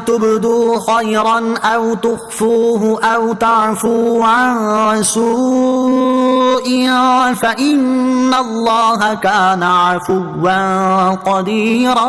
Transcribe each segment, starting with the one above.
تبدوا خيرا أو تخفوه أو تعفوا عن سوء فإن الله كان عفوا قديرا۔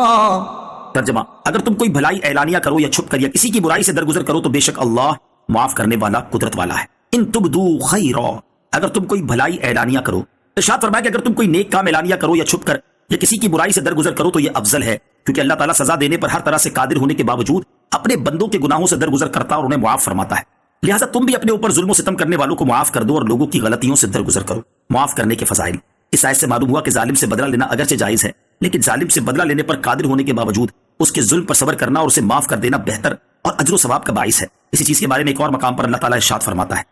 ترجمہ: اگر تم کوئی بھلائی اعلانیہ کرو یا چھپ کر یا کسی کی برائی سے درگزر کرو تو بے شک اللہ معاف کرنے والا قدرت والا ہے۔ ان تبدوا خیرا، اگر تم کوئی بھلائی اعلانیہ کرو، ارشاد فرمایا کہ اگر تم کوئی نیک کام اعلانیہ کرو یا چھپ کر یا کسی کی برائی سے درگزر کرو تو یہ افضل ہے، کیونکہ اللہ تعالیٰ سزا دینے پر ہر طرح سے قادر ہونے کے باوجود اپنے بندوں کے گناہوں سے درگزر کرتا اور انہیں معاف فرماتا ہے۔ لہٰذا تم بھی اپنے اوپر ظلم و ستم کرنے والوں کو معاف کر دو اور لوگوں کی غلطیوں سے درگزر کرو۔ معاف کرنے کے فضائل۔ اس آیت سے معلوم ہوا کہ ظالم سے بدلہ لینا اگرچہ جائز ہے، لیکن ظالم سے بدلہ لینے پر قادر ہونے کے باوجود اس کے ظلم پر صبر کرنا اور اسے معاف کر دینا بہتر اور اجر و ثواب کا باعث ہے۔ اسی چیز کے بارے میں ایک اور مقام پر اللہ تعالیٰ ارشاد فرماتا ہے: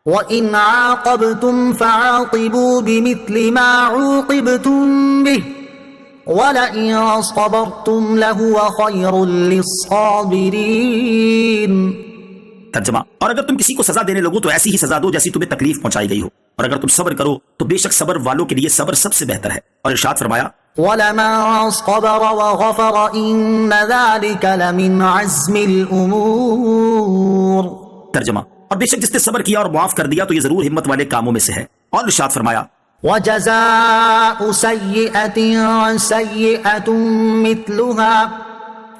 وَإِنْ عَاقَبْتُمْ فَعَاقِبُوا بِمِثْلِ مَا عُوقِبْتُمْ بِهِ وَلَئِنْ صَبَرْتُمْ لَهُوَ خَيْرٌ لِلصَّابِرِينَ۔ ترجمہ: اور اگر تم کسی کو سزا دینے لگو تو ایسی ہی سزا دو جیسی تمہیں تکلیف پہنچائی گئی ہو، اور اگر تم صبر کرو تو بے شک صبر والوں کے لیے صبر سب سے بہتر ہے۔ اور ارشاد فرمایا: وَلَمَنْ صَبَرَ وَغَفَرَ إِنَّ ذَلِكَ لَمِنْ عَزْمِ الْأُمُورِ۔ ترجمہ: اور بے شک جس نے صبر کیا اور معاف کر دیا تو یہ ضرور ہمت والے کاموں میں سے ہے۔ اور ارشاد فرمایا: وَجَزَاءُ سَيِّئَةٍ سَيِّئَةٌ مِثْلُهَا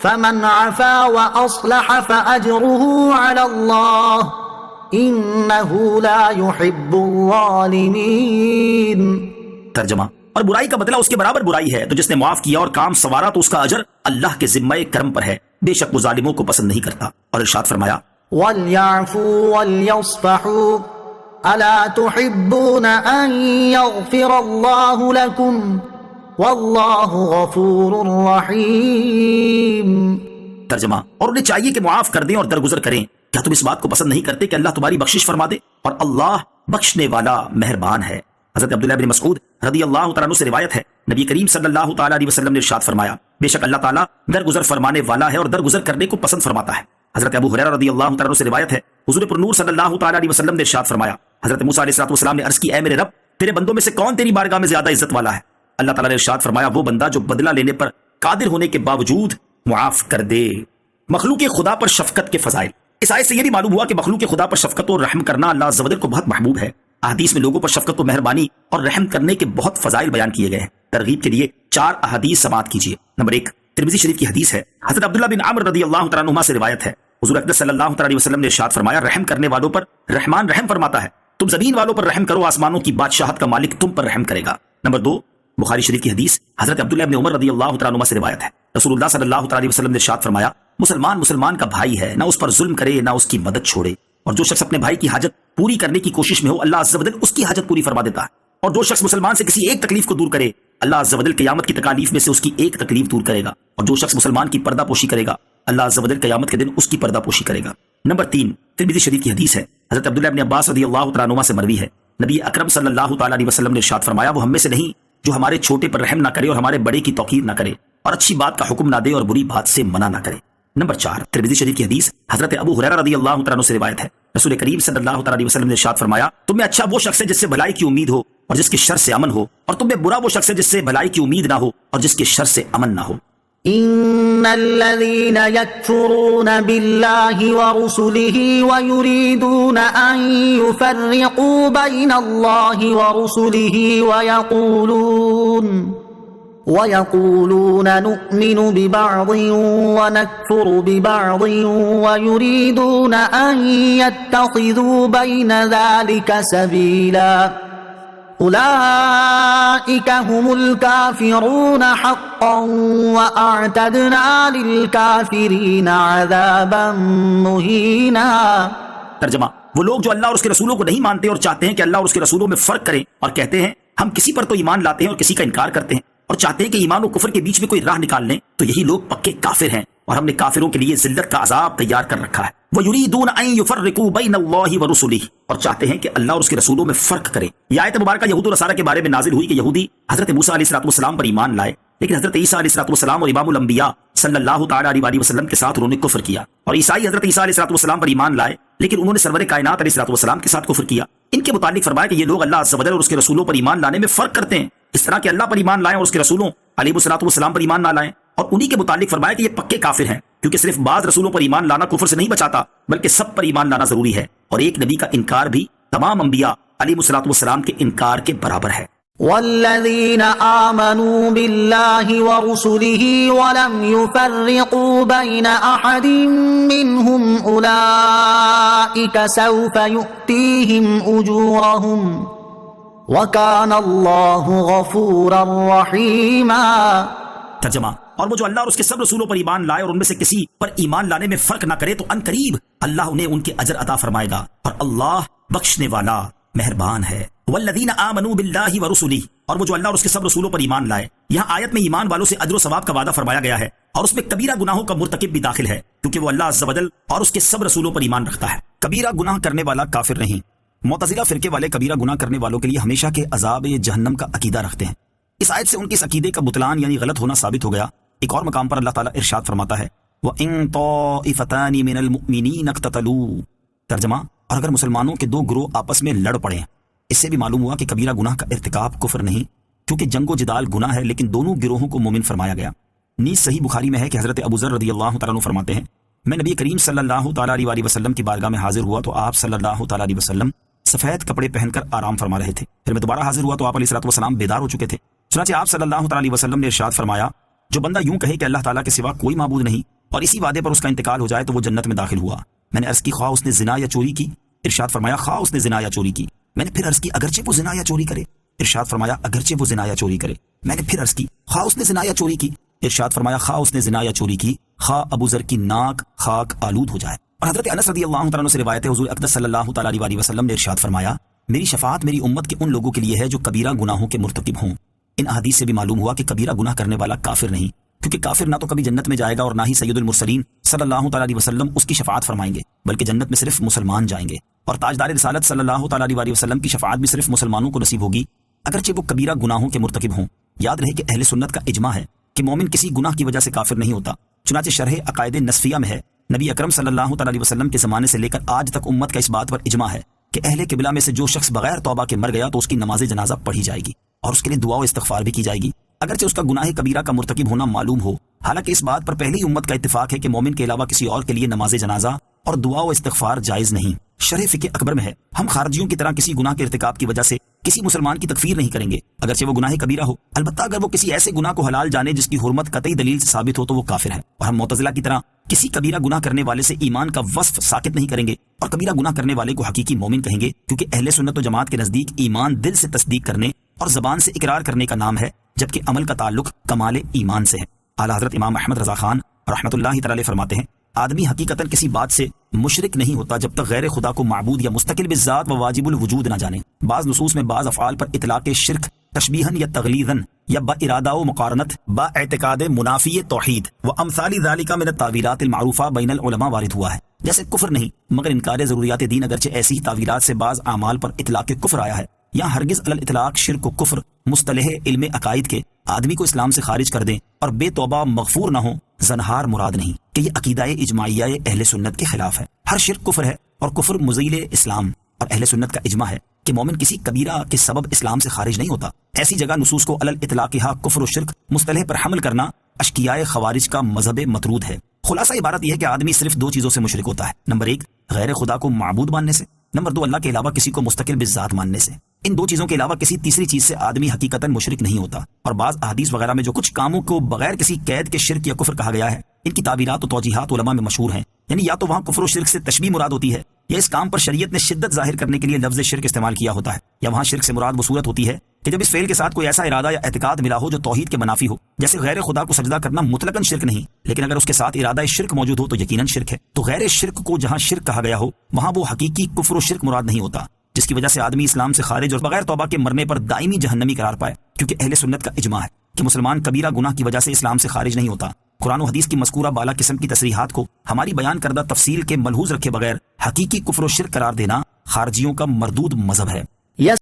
فَمَنْ عَفَا وَأَصْلَحَ فَأَجْرُهُ عَلَى اللَّهِ إِنَّهُ لَا يُحِبُّ الظَّالِمِينَ۔ ترجمہ: اور برائی کا بدلہ اس کے برابر برائی ہے، تو جس نے معاف کیا اور کام سنوارا تو اس کا اجر اللہ کے ذمہ کرم پر ہے، بے شک وہ ظالموں کو پسند نہیں کرتا۔ اور ارشاد فرمایا: وَلْيَعْفُوا وَلْيَصْفَحُوا أَلَا تُحِبُّونَ أَن يَغْفِرَ اللَّهُ لَكُمْ وَاللَّهُ غَفُورٌ رَحِيمٌ۔ ترجمہ: اور انہیں چاہیے کہ معاف کر دیں اور درگزر کریں، کیا تم اس بات کو پسند نہیں کرتے کہ اللہ تمہاری بخشش فرما دے؟ اور اللہ بخشنے والا مہربان ہے۔ حضرت عبداللہ بن مسعود رضی اللہ تعالیٰ عنہ سے روایت ہے، نبی کریم صلی اللہ تعالیٰ علیہ وسلم نے ارشاد فرمایا: بے شک اللہ تعالیٰ درگزر فرمانے والا ہے اور درگزر کرنے کو پسند فرماتا ہے۔ حضرت ابو ہریرہ رضی اللہ تعالیٰ عنہ سے روایت ہے، حضور پر نور صلی اللہ تعالیٰ علیہ وسلم نے ارشاد فرمایا: حضرت موسیٰ علیہ السلام نے عرض کی، اے میرے رب، تیرے بندوں میں سے کون تیری بارگاہ میں زیادہ عزت والا ہے؟ اللہ تعالیٰ نے ارشاد فرمایا: وہ بندہ جو بدلہ لینے پر قادر ہونے کے باوجود معاف کر دے۔ مخلوق خدا پر شفقت کے فضائل۔ اس آیت سے یہ بھی معلوم ہوا کہ مخلوق خدا پر شفقت اور رحم کرنا اللہ عز و جل کو بہت محبوب ہے۔ احادیث میں لوگوں پر شفقت و مہربانی اور رحم کرنے کے بہت فضائل بیان کیے گئے ہیں۔ ترغیب کے لیے 4 احادیث سماعت کیجیے۔ نمبر 1، ترمذی شریف کی حدیث ہے، حضرت عبداللہ بن عمرو رضی اللہ تعالیٰ عنہما سے روایت ہے، حضور اقدس صلی اللہ تعالیٰ علیہ وسلم نے ارشاد فرمایا: رحم کرنے والوں پر رحمان رحم فرماتا ہے، تم زمین والوں پر رحم کرو، آسمانوں کی بادشاہت کا مالک تم پر رحم کرے گا۔ نمبر 2، بخاری شریف کی حدیث، حضرت عبداللہ بن عمر رضی اللہ تعالیٰ عنہما سے روایت ہے، رسول اللہ صلی اللہ تعالیٰ علیہ وسلم نے ارشاد فرمایا: مسلمان کا بھائی ہے، نہ اس پر ظلم کرے نہ اس کی مدد چھوڑے، اور جو شخص اپنے بھائی کی حاجت پوری کرنے کی کوشش میں ہو اللہ عز و جل اس کی حاجت پوری فرما دیتا ہے، اور جو شخص مسلمان سے کسی ایک تکلیف کو دور کرے اللہ عز و جل قیامت کی تکالیف میں سے اس کی ایک تکلیف دور کرے گا، اور جو شخص مسلمان کی پردہ پوشی کرے گا اللہ عز و جل قیامت کے دن اس کی پردہ پوشی کرے گا۔ نمبر 3، ترمذی شریف کی حدیث ہے، حضرت عبداللہ بن عباس رضی اللہ تعالیٰ عنہما سے مروی ہے، نبی اکرم صلی اللہ تعالیٰ علیہ وسلم نے ارشاد فرمایا: وہ ہم میں سے نہیں جو ہمارے چھوٹے پر رحم نہ کرے اور ہمارے بڑے کی توقیر نہ کرے اور اچھی بات کا حکم نہ دے اور بری بات سے منع نہ کرے۔ نمبر 4، ترمذی شریف کی حدیث، حضرت ابو ہریرہ رضی اللہ تعالیٰ عنہ سے روایت ہے، رسول کریم صلی اللہ تعالیٰ علیہ وسلم نے ارشاد فرمایا: تم میں اچھا وہ شخص ہے جس سے بھلائی کی امید ہو اور جس کے شر سے امن ہو، اور تم میں برا وہ شخص ہے جس سے بھلائی کی امید نہ ہو اور جس کے شر سے امن نہ ہو۔ ان الذين يكفرون بالله ورسله ويريدون ان يفرقوا بين الله ورسله ويقولون نؤمن ببعض ونكفر ببعض ويريدون ان يتخذوا بين ذلك سبيلا أولئك هم الكافرون حقا وأعتدنا للكافرين عذابا مهينا۔ ترجمہ: وہ لوگ جو اللہ اور اس کے رسولوں کو نہیں مانتے اور چاہتے ہیں کہ اللہ اور اس کے رسولوں میں فرق کریں اور کہتے ہیں ہم کسی پر تو ایمان لاتے ہیں اور کسی کا انکار کرتے ہیں اور چاہتے ہیں کہ ایمان و کفر کے بیچ میں کوئی راہ نکال لیں، تو یہی لوگ پکے کافر ہیں اور ہم نے کافروں کے لیے ذلت کا عذاب تیار کر رکھا ہے۔ وَيُرِيدُونَ أَن يُفَرِّقُوا بَيْنَ اللَّهِ وَرُسُلِهِ، اور چاہتے ہیں کہ اللہ اور اس کے رسولوں میں فرق کریں۔ یہ آیت مبارکہ یہود و نصارہ کے بارے میں نازل ہوئی کہ یہودی حضرت موسیٰ علیہ السلام پر ایمان لائے، لیکن حضرت عیسیٰ علیہ السلام اور امام الانبیاء صلی اللہ تعالیٰ علیہ وسلم کے ساتھ انہوں نے کفر کیا، اور عیسائی حضرت عیسیٰ علیہ السلام پر ایمان لائے لیکن انہوں نے سرور کائنات علیہ السلام کے ساتھ کفر کیا۔ ان کے متعلق فرمایا کہ یہ لوگ اللہ عز و جل اور اس کے رسولوں پر ایمان لانے میں فرق کرتے ہیں، اس طرح کہ اللہ پر ایمان لائیں اور اس کے رسولوں علیہ السلام پر ایمان نہ لائیں، اور انہی کے متعلق فرمایا کہ یہ پکے کافر ہیں کیونکہ صرف بعض رسولوں پر ایمان لانا کفر سے نہیں بچاتا بلکہ سب پر ایمان لانا ضروری ہے، اور ایک نبی کا انکار بھی تمام انبیاء علیہ الصلوۃ والسلام کے انکار کے برابر ہے۔ والذين آمنوا بالله ورسله ولم يفرقوا بين أحد منهم أولئك سوف يؤتيهم أجورهم وَكَانَ اللَّهُ غَفُورًا رَحِيمًا۔ ترجمہ، اور وہ جو اللہ اور اس کے سب رسولوں پر ایمان لائے اور ان میں سے کسی پر ایمان لانے میں فرق نہ کرے تو ان قریب اللہ انہیں ان کے اجر عطا فرمائے گا، اور اللہ بخشنے والا مہربان ہے۔ والذین آمنوا باللہ ورسلہ، اور وہ جو اللہ اور اس کے سب رسولوں پر ایمان لائے، یہاں آیت میں ایمان والوں سے اجر و ثواب کا وعدہ فرمایا گیا ہے، اور اس میں کبیرہ گناہوں کا مرتکب بھی داخل ہے، کیونکہ وہ اللہ عز و جل اور اس کے سب رسولوں پر ایمان رکھتا ہے۔ کبیرہ گناہ کرنے والا کافر نہیں۔ معتزلہ فرقے والے کبیرہ گناہ کرنے والوں کے لیے ہمیشہ کے عذاب جہنم کا عقیدہ رکھتے ہیں۔ اس آیت سے ان کے اس عقیدے کا بطلان یعنی غلط ہونا ثابت ہو گیا۔ ایک اور مقام پر اللہ تعالیٰ ارشاد فرماتا ہے وَإِن طَائِفَتَانِ مِنَ الْمُؤْمِنِينَ اقْتَتَلُوا، ترجمہ، اور اگر مسلمانوں کے دو گروہ آپس میں لڑ پڑیں۔ اس سے بھی معلوم ہوا کہ کبیرہ گناہ کا ارتکاب کفر نہیں، کیونکہ جنگ و جدال گناہ ہے، لیکن دونوں گروہوں کو مومن فرمایا گیا۔ نیز صحیح بخاری میں ہے کہ حضرت ابو ذر رضی اللہ تعالیٰ عنہ فرماتے ہیں میں نبی کریم صلی اللہ تعالیٰ علیہ وسلم کی بارگاہ میں حاضر ہوا تو آپ صلی اللہ تعالیٰ علیہ وسلم سفید کپڑے پہن کر آرام فرما رہے تھے۔ پھر میں دوبارہ حاضر ہوا تو آپ علیہ الصلوۃ والسلام بیدار ہو چکے تھے۔ چنانچہ آپ صلی اللہ تعالیٰ علیہ وسلم نے ارشاد فرمایا جو بندہ یوں کہے کہ اللہ تعالیٰ کے سوا کوئی معبود نہیں اور اسی وعدے پر اس کا انتقال ہو جائے تو وہ جنت میں داخل ہوا۔ میں نے عرض کی خواہ اس نے زنا یا چوری کی؟ ارشاد فرمایا خواہ اس نے زنا یا چوری کی۔ میں نے پھر عرض کی اگرچہ وہ زنا یا چوری کرے؟ ارشاد فرمایا اگرچہ وہ زنا یا چوری کرے۔ میں نے پھر عرض کی خواہ اس نے زنا یا چوری کی؟ ارشاد فرمایا خواہ اس نے زنا یا چوری کی، خواہ ابو ذر کی ناک خاک آلود ہو جائے۔ اور حضرت انس رضی اللہ تعالیٰ عنہ سے روایت ہے حضور اقدس صلی اللہ تعالیٰ علیہ وسلم نے ارشاد فرمایا میری شفاعت میری امت کے ان لوگوں کے لیے ہے جو کبیرہ گناہوں کے مرتکب ہوں۔ ان احادیث سے بھی معلوم ہوا کہ کبیرہ گناہ کرنے والا کافر نہیں، کیونکہ کافر نہ تو کبھی جنت میں جائے گا اور نہ ہی سید المرسلین صلی اللہ تعالیٰ علیہ وسلم اس کی شفاعت فرمائیں گے، بلکہ جنت میں صرف مسلمان جائیں گے، اور تاجدار رسالت صلی اللہ تعالیٰ علیہ وسلم کی شفاعت بھی صرف مسلمانوں کو نصیب ہوگی، اگرچہ وہ کبیرہ گناہوں کے مرتکب ہوں۔ یاد رہے کہ اہل سنت کا اجماع ہے کہ مومن کسی گناہ کی وجہ سے کافر نہیں ہوتا۔ چنانچہ شرح عقائد نصفیہ میں ہے نبی اکرم صلی اللہ تعالیٰ علیہ وسلم کے زمانے سے لے کر آج تک امت کا اس بات پر اجماع ہے کہ اہل قبلہ میں سے جو شخص بغیر توبہ کے مر گیا تو اس کی نماز جنازہ پڑھی جائے گی اور اس کے لیے دعا و استغفار بھی کی جائے گی، اگرچہ اس کا گناہ کبیرہ کا مرتکب ہونا معلوم ہو۔ حالانکہ اس بات پر پہلی امت کا اتفاق ہے کہ مومن کے علاوہ کسی اور کے لیے نماز جنازہ اور دعا و استغفار جائز نہیں۔ شرح فقہ اکبر میں ہے ہم خارجیوں کی طرح کسی گناہ کے ارتکاب کی وجہ سے کسی مسلمان کی تکفیر نہیں کریں گے، اگرچہ وہ گناہ کبیرہ ہو، البتہ اگر وہ کسی ایسے گناہ کو حلال جانے جس کی حرمت قطعی دلیل سے ثابت ہو تو وہ کافر ہے۔ اور ہم معتزلہ کی طرح کسی کبیرہ گناہ کرنے والے سے ایمان کا وصف ساقط نہیں کریں گے اور کبیرہ گناہ کرنے والے کو حقیقی مومن کہیں گے، کیونکہ اہل سنت و جماعت کے نزدیک ایمان دل سے تصدیق کرنے اور زبان سے اقرار کرنے کا نام ہے، جبکہ عمل کا تعلق کمال ایمان سے ہے۔ اعلیٰ حضرت امام احمد رضا خان رحمۃ اللہ تعالی فرماتے ہیں آدمی حقیقتاً کسی بات سے مشرک نہیں ہوتا جب تک غیر خدا کو معبود یا مستقل بالذات و واجب الوجود نہ جانے۔ بعض نصوص میں بعض افعال پر اطلاق شرک تشبیہاً یا تغلیظاً یا با ارادہ و مقارنت با اعتقاد منافی توحید و امثال ذالک من التاویلات المعروفہ بین العلماء وارد ہوا ہے۔ جیسے کفر نہیں مگر انکار ضروریات دین، اگرچہ ایسی تعویلات سے بعض اعمال پر اطلاق کفر آیا ہے، یا ہرگز علی الاطلاق شرک و کفر مصطلح علم عقائد کے آدمی کو اسلام سے خارج کر دیں اور بے توبہ مغفور نہ ہو زنہار مراد نہیں کہ یہ عقیدہ اجماعیہ اہل سنت کے خلاف ہے۔ ہر شرک کفر ہے اور کفر مزیل اسلام، اور اہل سنت کا اجماع ہے کہ مومن کسی کبیرہ کے سبب اسلام سے خارج نہیں ہوتا۔ ایسی جگہ نصوص کو علی الاطلاقہ کفر و شرک مصطلح پر حمل کرنا اشکیائے خوارج کا مذہب مطرود ہے۔ خلاصہ عبارت یہ ہے کہ آدمی صرف دو چیزوں سے مشرک ہوتا ہے، نمبر 1 غیر خدا کو معبود ماننے سے، نمبر 2 اللہ کے علاوہ کسی کو مستقل بالذات ماننے سے۔ ان دو چیزوں کے علاوہ کسی تیسری چیز سے آدمی حقیقتاً مشرک نہیں ہوتا۔ اور بعض احادیث وغیرہ میں جو کچھ کاموں کو بغیر کسی قید کے شرک یا کفر کہا گیا ہے، ان کی تعبیرات و توجیحات علماء میں مشہور ہیں، یعنی یا تو وہاں کفر و شرک سے تشبیہ مراد ہوتی ہے یا اس کام پر شریعت نے شدت ظاہر کرنے کے لیے لفظ شرک استعمال کیا ہوتا ہے، یا وہاں شرک سے مراد وہ صورت ہوتی ہے کہ جب اس فعل کے ساتھ کوئی ایسا ارادہ یا اعتقاد ملا ہو جو توحید کے منافی ہو، جیسے غیر خدا کو سجدہ کرنا مطلقاً شرک نہیں، لیکن اگر اس کے ساتھ ارادہ شرک موجود ہو تو یقیناً شرک ہے۔ تو غیر شرک کو جہاں شرک کہا گیا ہو وہاں وہ حقیقی کفر و شرک مراد نہیں ہوتا، جس کی وجہ سے آدمی اسلام سے خارج اور بغیر توبہ کے مرنے پر دائمی جہنمی قرار پائے، کیونکہ اہل سنت کا اجماع ہے کہ مسلمان کبیرہ گناہ کی وجہ سے اسلام سے خارج نہیں ہوتا۔ قرآن و حدیث کی مذکورہ بالا قسم کی تصریحات کو ہماری بیان کردہ تفصیل کے ملحوظ رکھے بغیر حقیقی کفر و شرک قرار دینا خارجیوں کا مردود مذہب ہے۔